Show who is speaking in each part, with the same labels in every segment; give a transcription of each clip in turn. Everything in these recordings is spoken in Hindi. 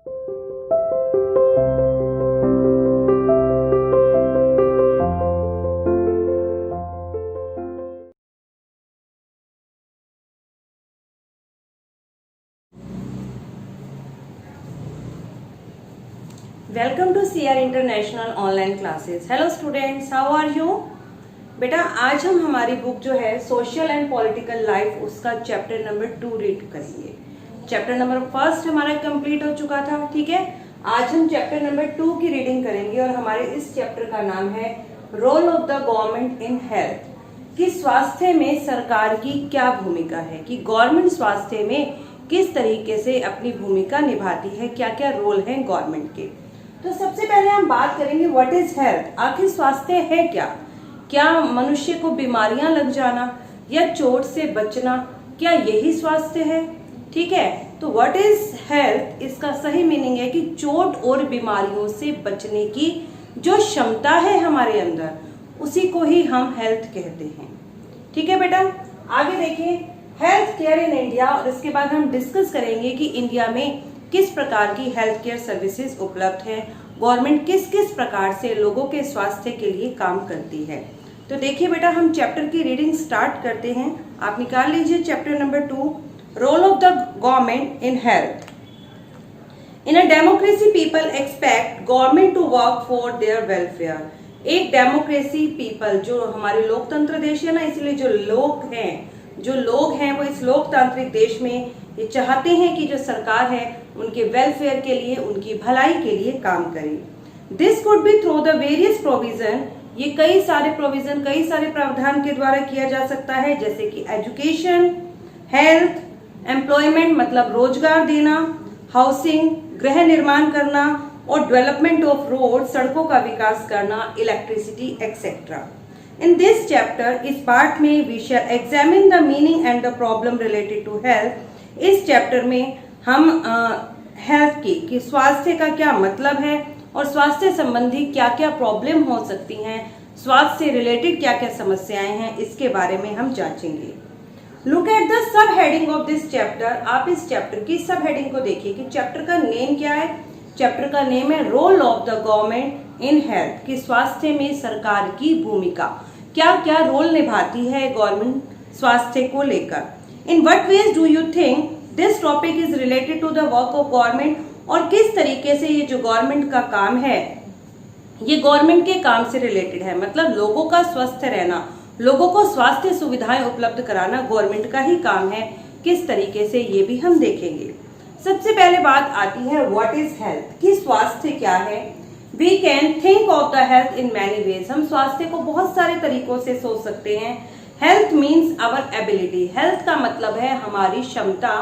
Speaker 1: Welcome to CR international online classes. Hello students, how are you? बेटा, आज हम हमारी बुक जो है सोशल एंड पॉलिटिकल लाइफ, उसका चैप्टर नंबर 2 रीड करेंगे। चैप्टर नंबर 1 हमारा कंप्लीट हो चुका था, ठीक है। आज हम चैप्टर नंबर 2 की रीडिंग करेंगे और हमारे इस चैप्टर का नाम है role of the government in health, कि स्वास्थ्य में सरकार की क्या भूमिका है, कि गवर्नमेंट स्वास्थ्य में किस तरीके से अपनी भूमिका निभाती है, क्या क्या रोल है गवर्नमेंट के। तो सबसे पहले हम बात करेंगे व्हाट इज हेल्थ। आखिर स्वास्थ्य है क्या? क्या मनुष्य को बीमारियां लग जाना या चोट से बचना, क्या यही स्वास्थ्य है? ठीक है, तो व्हाट इज हेल्थ, इसका सही मीनिंग है कि चोट और बीमारियों से बचने की जो क्षमता है हमारे अंदर, उसी को ही हम हेल्थ कहते हैं। ठीक है बेटा, आगे देखिए हेल्थ केयर इन इंडिया, और इसके बाद हम डिस्कस करेंगे कि इंडिया में किस प्रकार की हेल्थ केयर सर्विसेज उपलब्ध हैं, गवर्नमेंट किस किस प्रकार से लोगों के स्वास्थ्य के लिए काम करती है। तो देखिए बेटा, हम चैप्टर की रीडिंग स्टार्ट करते हैं। आप निकाल लीजिए chapter number 2, role of the government in health. In a democracy people expect government to work for their welfare. एक डेमोक्रेसी पीपल, जो हमारे लोकतंत्र देश है ना, इसलिए जो लोग हैं वो इस लोकतांत्रिक देश में ये चाहते हैं कि जो सरकार है उनके वेलफेयर के लिए, उनकी भलाई के लिए काम करे। This could be through the various provision, ये कई सारे प्रोविजन, कई सारे प्रावधान के द्वारा किया जा सकता है, जैसे कि एजुकेशन, हेल्थ, एम्प्लॉयमेंट मतलब रोजगार देना, हाउसिंग गृह निर्माण करना, और डेवलपमेंट ऑफ रोड सड़कों का विकास करना, electricity etcetera. In this chapter, इस पार्ट में we shall examine the meaning and the problem related to health. इस चैप्टर में हम हेल्थ की स्वास्थ्य का क्या मतलब है और स्वास्थ्य संबंधी क्या क्या प्रॉब्लम हो सकती हैं, स्वास्थ्य से रिलेटेड क्या क्या समस्याएं हैं, इसके बारे में हम जांचेंगे। Look at the sub heading of this chapter. आप इस चैप्टर की सब हेडिंग को देखिए कि चैप्टर का नेम क्या है। चैप्टर का नेम है role of the government in health, कि स्वास्थ्य में सरकार की भूमिका, क्या क्या रोल निभाती है गवर्नमेंट स्वास्थ्य को लेकर। In what ways do you think this topic is related to the work of government, और किस तरीके से ये जो गवर्नमेंट का काम है ये गवर्नमेंट के काम से रिलेटेड है। मतलब लोगों का स्वस्थ रहना, लोगों को स्वास्थ्य सुविधाएं उपलब्ध कराना गवर्नमेंट का ही काम है। किस तरीके से ये भी हम देखेंगे। सबसे पहले बात आती है व्हाट इज हेल्थ, कि स्वास्थ्य क्या है। We can think of the health in many ways. हम स्वास्थ्य को बहुत सारे तरीकों से सोच सकते हैं। Health means our ability. Health का मतलब है हमारी क्षमता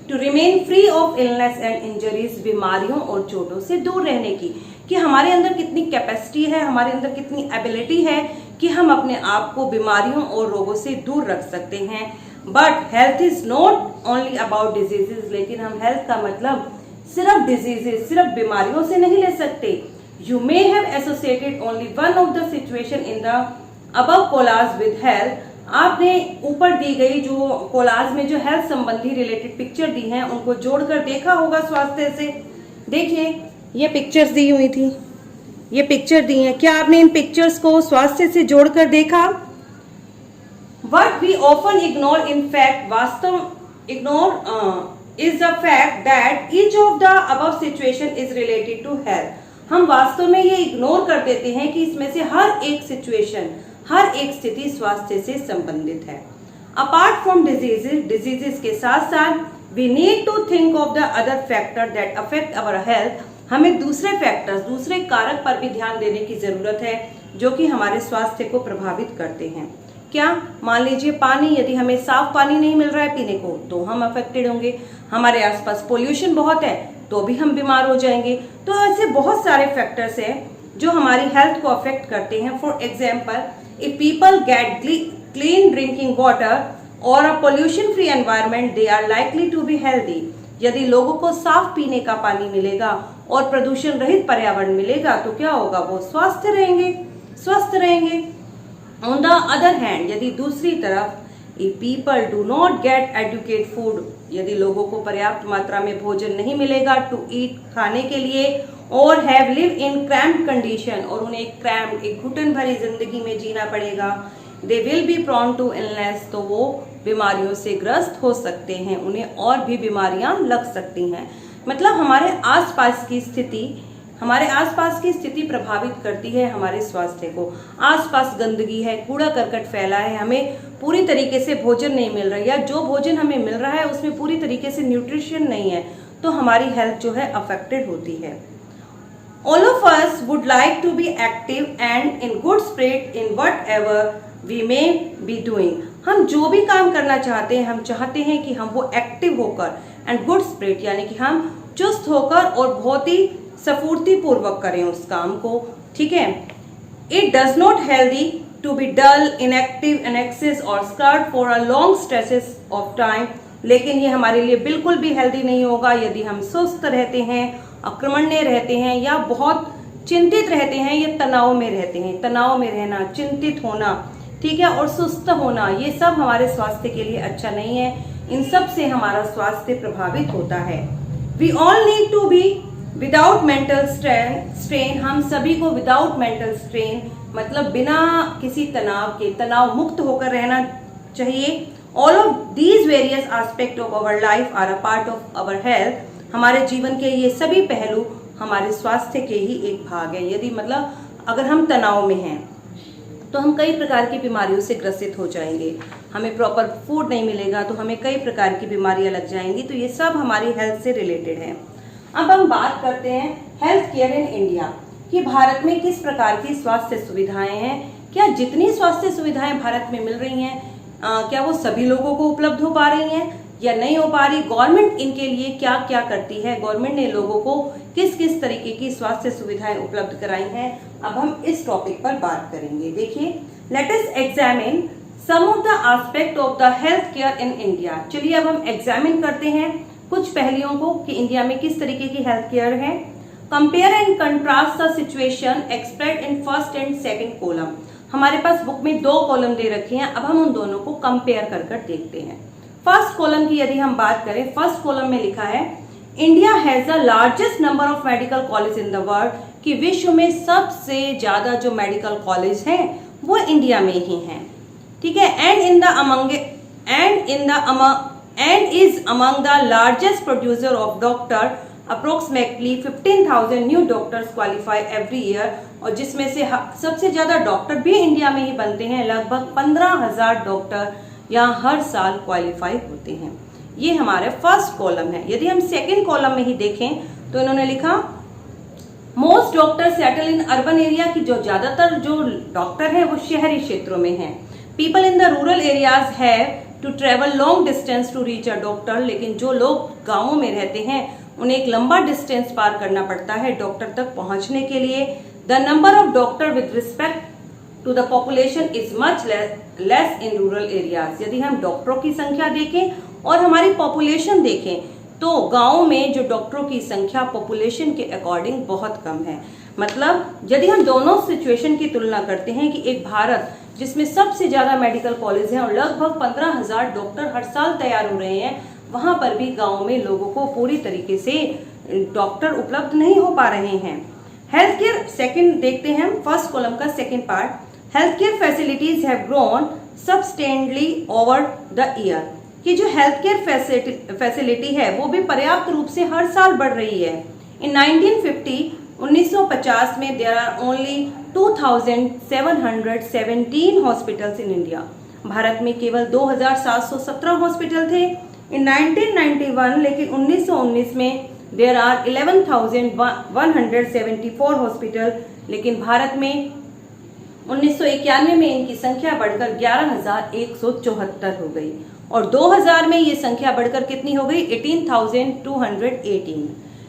Speaker 1: to remain free of illness and injuries, बीमारियों और चोटों से दूर रहने की, कि हमारे अंदर कितनी कैपेसिटी है, हमारे अंदर कितनी एबिलिटी है कि हम अपने आप को बीमारियों और रोगों से दूर रख सकते हैं। But health is not only about diseases, लेकिन हम हेल्थ का मतलब सिर्फ डिजीजेज, सिर्फ बीमारियों से नहीं ले सकते। You may have associated only one of the situation in the above collage with health. आपने ऊपर दी गई जो कोलाज में जो हेल्थ संबंधी रिलेटेड पिक्चर दी हैं उनको जोड़कर देखा होगा स्वास्थ्य से। देखिए ये पिक्चर्स दी हुई थी, ये पिक्चर दी हैं, क्या आपने इन पिक्चर्स को स्वास्थ्य से जोड़कर देखा? What we often ignore, in fact, is the fact that each of the above situation is related to health. हम वास्तव में ये इग्नोर कर देते हैं कि इसमें से हर एक सिचुएशन, हर एक स्थिति स्वास्थ्य से संबंधित है। अपार्ट फ्रॉम डिजीजेस के साथ साथ we need to think of the other factor that affect our health. हमें दूसरे फैक्टर्स, दूसरे कारक पर भी ध्यान देने की जरूरत है जो कि हमारे स्वास्थ्य को प्रभावित करते हैं। क्या? मान लीजिए पानी, यदि हमें साफ पानी नहीं मिल रहा है पीने को तो हम अफेक्टेड होंगे। हमारे आसपास पोल्यूशन बहुत है तो भी हम बीमार हो जाएंगे। तो ऐसे बहुत सारे फैक्टर्स हैं जो हमारी हेल्थ को अफेक्ट करते हैं। For example, if people get clean drinking water और a pollution free environment, they are likely to be healthy. यदि लोगों को साफ पीने का पानी मिलेगा और प्रदूषण रहित पर्यावरण मिलेगा तो क्या होगा? वो स्वस्थ रहेंगे। ऑन द अदर हैंड, यदि दूसरी तरफ if people do not get adequate food, यदि लोगों को पर्याप्त मात्रा में भोजन नहीं मिलेगा टू ईट, खाने के लिए, और have live in cramped condition, और उन्हें एक घुटन भरी जिंदगी में जीना पड़ेगा, they will be prone to illness, तो वो बीमारियों से ग्रस्त हो सकते हैं, उन्हें और भी बीमारियां लग सकती हैं। मतलब हमारे आसपास की स्थिति प्रभावित करती है हमारे स्वास्थ्य को। आसपास गंदगी है, कूड़ा करकट फैला है, हमें पूरी तरीके से भोजन नहीं मिल रहा है, या जो भोजन हमें मिल रहा है उसमें पूरी तरीके से न्यूट्रिशन नहीं है, तो हमारी हेल्थ जो है अफेक्टेड होती है। All of us would like to be active and in good spirit in whatever we may be doing. हम जो भी काम करना चाहते हैं, हम चाहते हैं कि हम वो एक्टिव होकर एंड गुड स्पिरिट, यानी कि हम चुस्त होकर और बहुत ही स्फूर्ति पूर्वक करें उस काम को, ठीक है। It does not healthy to be dull, inactive, anxious और skirt for a long stretches of time, लेकिन ये हमारे लिए बिल्कुल भी हेल्दी नहीं होगा यदि हम सुस्त रहते हैं, अक्रमण्य रहते हैं, या बहुत चिंतित रहते हैं, या तनाव में रहते हैं। तनाव में रहना, चिंतित होना, ठीक है, और सुस्त होना, ये सब हमारे स्वास्थ्य के लिए अच्छा नहीं है। इन सब से हमारा स्वास्थ्य प्रभावित होता है। We all need to be without mental strain, हम सभी को विदाउट मेंटल स्ट्रेन मतलब बिना किसी तनाव के, तनाव मुक्त होकर रहना चाहिए। All of these various aspect of our life are a part of our health, हमारे जीवन के ये सभी पहलू हमारे स्वास्थ्य के ही एक भाग है। यदि मतलब अगर हम तनाव में हैं तो हम कई प्रकार की बीमारियों से ग्रसित हो जाएंगे, हमें प्रॉपर फूड नहीं मिलेगा तो हमें कई प्रकार की बीमारियां लग जाएंगी, तो ये सब हमारी हेल्थ से रिलेटेड है। अब हम बात करते हैं हेल्थ केयर इन इंडिया कि भारत में किस प्रकार की स्वास्थ्य सुविधाएं हैं। क्या जितनी स्वास्थ्य सुविधाएं भारत में मिल रही हैं क्या वो सभी लोगों को उपलब्ध हो पा रही हैं या नहीं हो पा रही? गवर्नमेंट इनके लिए क्या क्या करती है, गवर्नमेंट ने लोगों को किस किस तरीके की स्वास्थ्य सुविधाएं उपलब्ध कराई हैं, अब हम इस टॉपिक पर बात करेंगे। देखिए, let us examine some of the aspect of the health care in India. चलिए अब हम एग्जामिन करते हैं कुछ पहलुओं को कि इंडिया में किस तरीके की हेल्थ केयर है। Compare and contrast the situation expressed in first and second column. हमारे पास बुक में दो कॉलम दे रखे हैं, अब हम उन दोनों को कंपेयर कर देखते हैं। फर्स्ट कॉलम की यदि हम बात करें, फर्स्ट कॉलम में लिखा है India has the largest number of medical college in the world, कि विश्व में सबसे ज्यादा जो मेडिकल कॉलेज हैं वो इंडिया में ही हैं, ठीक है। And is among the largest producer of doctor, approximately 15,000 new doctors qualify every year, और जिसमें से सबसे ज्यादा डॉक्टर भी इंडिया में ही बनते हैं, लगभग 15,000 डॉक्टर यहाँ हर साल क्वालिफाई होते हैं। ये हमारे फर्स्ट कॉलम है। यदि हम सेकंड कॉलम में ही देखें तो इन्होंने लिखा most doctor settle in urban area, की जो ज्यादातर जो डॉक्टर है वो शहरी क्षेत्रों में हैं। People in the rural areas have to travel long distance to reach a doctor, लेकिन जो लोग गांवों में रहते हैं उन्हें एक लंबा डिस्टेंस पार करना पड़ता है डॉक्टर तक पहुंचने के लिए। The number of doctor with respect to the population is much less in rural areas. यदि हम डॉक्टरों की संख्या देखें और हमारी पॉपुलेशन देखें तो गांवों में जो डॉक्टरों की संख्या पॉपुलेशन के अकॉर्डिंग बहुत कम है। मतलब यदि हम दोनों सिचुएशन की तुलना करते हैं कि एक भारत जिसमें सबसे ज्यादा मेडिकल कॉलेज हैं और लगभग 15,000 डॉक्टर हर साल तैयार हो रहे हैं, वहां पर भी गाँव में लोगों को पूरी तरीके से डॉक्टर उपलब्ध नहीं हो पा रहे हैं। हेल्थ केयर सेकेंड देखते हैं, फर्स्ट कॉलम का second part. Health care facilities have grown substantially over the year, कि जो हेल्थ केयर फैसिलिटी है वो भी पर्याप्त रूप से हर साल बढ़ रही है। इन 1950 में there are only 2,717 hospitals in India. भारत में केवल 2,717 हॉस्पिटल थे इन 1991, लेकिन 1919 में देयर आर 11,174 हॉस्पिटल, लेकिन भारत में 1991 में इनकी संख्या बढ़कर 11,174 हो गई और 2000 में ये संख्या बढ़कर कितनी हो गई 18,218।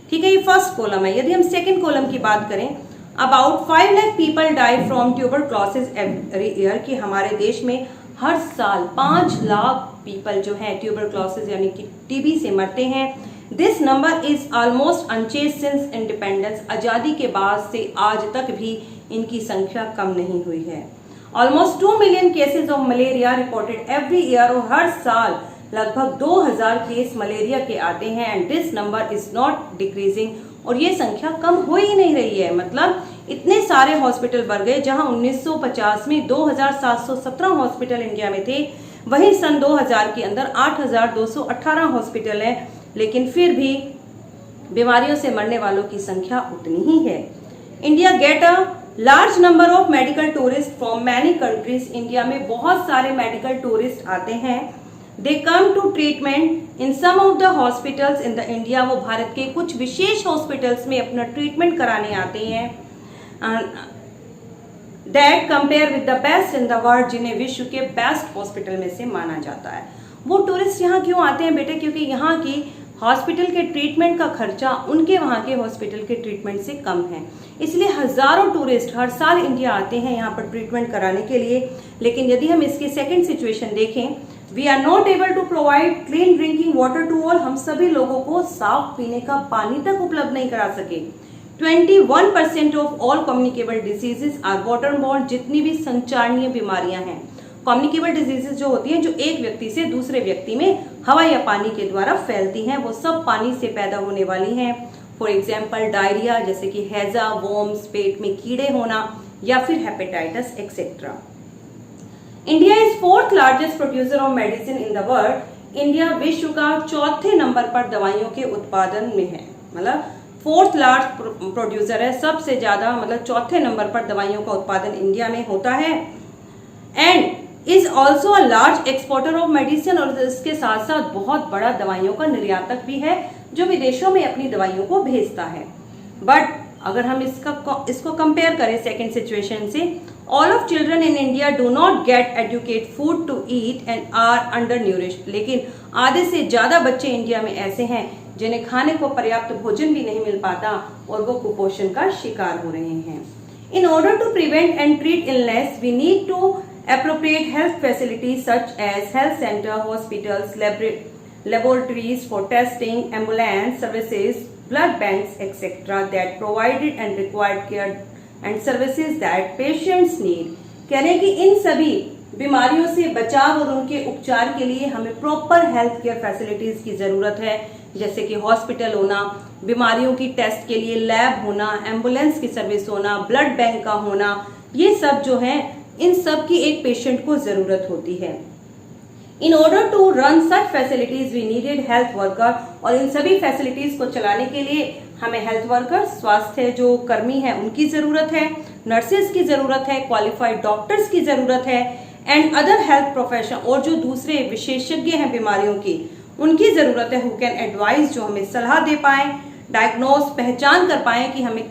Speaker 1: ठीक है, ये फर्स्ट कॉलम है। यदि हम सेकंड कॉलम की बात करें, about 5 lakh people die from tuberculosis every year, कि हमारे देश में हर साल 5 लाख पीपल जो हैं ट्यूबरक्लोसिस यानी कि टीबी से मरते हैं। This number is almost unchanged since independence, आजादी के बाद से आज तक भी इनकी संख्या कम नहीं हुई है। Almost 2 million cases of malaria reported every year, और हर साल लगभग 2000 केस मलेरिया के आते हैं। And this number is not decreasing, और ये संख्या कम हो ही नहीं रही है। मतलब इतने सारे हॉस्पिटल बढ़ गए, जहां 1950 में 2717 हॉस्पिटल इंडिया में थे, वहीं सन 2000 के अंदर 8218 हॉस्पिटल हैं, लेकिन फिर भी बीमारियों से मरने वालों की संख्या उतनी ही है। India get a large number of medical tourist from many countries. India में बहुत सारे मेडिकल टूरिस्ट आते हैं। They come to treatment in some of the hospitals in the India. वो भारत के कुछ विशेष हॉस्पिटल्स में अपना ट्रीटमेंट कराने आते हैं। That compare with the best in the world, जिन्हें विश्व के बेस्ट हॉस्पिटल में से माना जाता है। वो टूरिस्ट यहाँ क्यों आते हैं बेटे? क्योंकि यहाँ की हॉस्पिटल के ट्रीटमेंट का खर्चा उनके वहाँ के हॉस्पिटल के ट्रीटमेंट से कम है, इसलिए हजारों टूरिस्ट हर साल इंडिया आते हैं यहाँ पर ट्रीटमेंट कराने के लिए। लेकिन यदि हम इसकी सेकंड सिचुएशन देखें, we are not able to provide clean drinking water to all. हम सभी लोगों को साफ पीने का पानी तक उपलब्ध नहीं करा सके। 21% of all communicable diseases are waterborne. जितनी भी संचारणीय बीमारियां हैं, कम्युनिकेबल डिजीजेस जो होती हैं, जो एक व्यक्ति से दूसरे व्यक्ति में हवा या पानी के द्वारा फैलती हैं, वो सब पानी से पैदा होने वाली हैं। फॉर एग्जाम्पल डायरिया, जैसे कि हैजा, वॉर्म्स, पेट में कीड़े होना, या फिर hepatitis etcetera. India is 4th largest producer of medicine in the world. India विश्व का 4थे नंबर पर दवाइयों के उत्पादन में है। मतलब 4th लार्ज प्रोड्यूसर है, सबसे ज्यादा, मतलब 4थे नंबर पर दवाइयों का उत्पादन इंडिया में होता है। And is also a large exporter of medicine, और इसके साथ साथ बहुत बड़ा दवाइयों का निर्यातक भी है, जो विदेशों में अपनी दवाइयों को भेजता है। बट अगर हम इसको कंपेयर करें सेकेंड सिचुएशन से, all of children in India do not get educate food to eat and are under nourished. लेकिन आधे से ज्यादा बच्चे इंडिया में ऐसे हैं जिन्हें खाने को पर्याप्त भोजन भी नहीं मिल पाता, और वो कुपोषण का शिकार हो रहे हैं। In order to prevent and treat illness, we need to appropriate health facilities such as health center, hospitals, laboratories for testing, ambulance services, blood banks, etc. that provided and required care and services that patients need. कह रहे हैं कि इन सभी बीमारियों से बचाव और उनके उपचार के लिए हमें प्रॉपर हेल्थ केयर फैसिलिटीज की जरूरत है, जैसे कि हॉस्पिटल होना, बीमारियों की टेस्ट के लिए लैब होना, एम्बुलेंस की सर्विस होना, ब्लड बैंक का होना, ये सब जो है, इन सब की एक पेशेंट को जरूरत होती है। In order to run such facilities we needed health worker, और इन सभी फैसिलिटीज को चलाने के लिए हमें हेल्थ वर्कर, स्वास्थ्य जो कर्मी है उनकी जरूरत है, नर्सेज की जरूरत है, क्वालिफाइड डॉक्टर्स की जरूरत है, एंड अदर हेल्थ प्रोफेशन, और जो दूसरे विशेषज्ञ हैं बीमारियों की, उनकी जरूरत है, हु कैन एडवाइस, जो हमें सलाह दे पाए, डायग्नोस, पहचान कर पाए कि हमें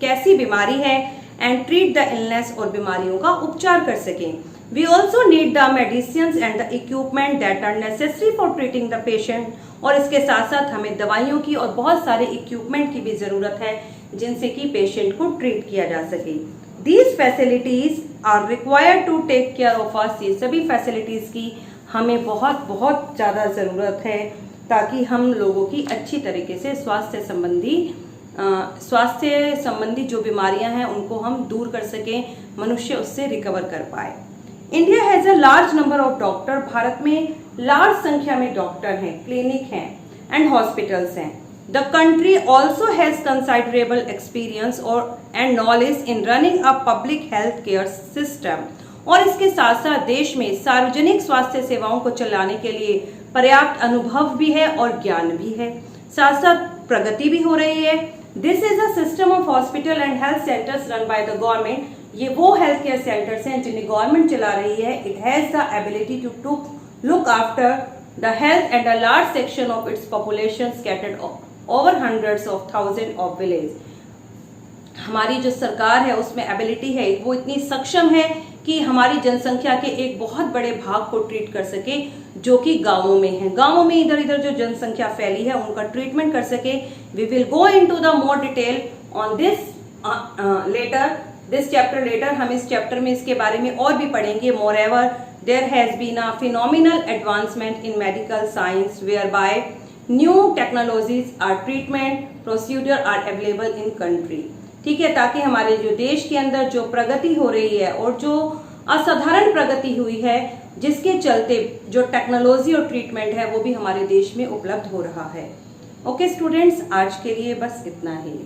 Speaker 1: कैसी बीमारी है, एंड ट्रीट द इलनेस, और बीमारियों का उपचार कर सकें। We also need the medicines and the equipment that are necessary for treating the patient, और इसके साथ साथ हमें दवाइयों की और बहुत सारे इक्विपमेंट की भी जरूरत है, जिनसे कि पेशेंट को ट्रीट किया जा सके। These facilities are required to take care of us. ये सभी फैसिलिटीज की हमें बहुत बहुत ज्यादा जरूरत है, ताकि हम लोगों की अच्छी तरीके से स्वास्थ्य संबंधी जो बीमारियां हैं उनको हम दूर कर सकें, मनुष्य उससे रिकवर कर पाए। India has a large number of doctor. Bharat में लार्ज संख्या में डॉक्टर हैं, क्लिनिक हैं, एंड हॉस्पिटल्स हैं। The country also has considerable experience and knowledge in running a public health care system, और इसके साथ साथ देश में सार्वजनिक स्वास्थ्य सेवाओं को चलाने के लिए पर्याप्त अनुभव भी है और ज्ञान भी है, साथ साथ प्रगति भी हो रही है। This is a system of hospital and health centres run by the government. ये वो हेल्थ केयर सेंटर्स हैं जिन्हें गवर्नमेंट चला रही है। It has the ability to look after the health and a large section of its population scattered over hundreds of thousand of village. हमारी जो सरकार है उसमें एबिलिटी है, वो इतनी सक्षम है कि हमारी जनसंख्या के एक बहुत बड़े भाग को ट्रीट कर सके, जो कि गांवों में है। गांवों में इधर इधर जो जनसंख्या फैली है उनका ट्रीटमेंट कर सके। We will go into the more detail on this chapter later. हम इस चैप्टर में इसके बारे में और भी पढ़ेंगे। More ever there has been a phenomenal advancement in medical science where by new technologies are treatment procedure are available in country. ठीक है, ताकि हमारे जो देश के अंदर जो प्रगति हो रही है और जो असाधारण प्रगति हुई है, जिसके चलते जो टेक्नोलॉजी और ट्रीटमेंट है वो भी हमारे देश में उपलब्ध हो रहा है। ओके स्टूडेंट्स, आज के लिए बस इतना ही।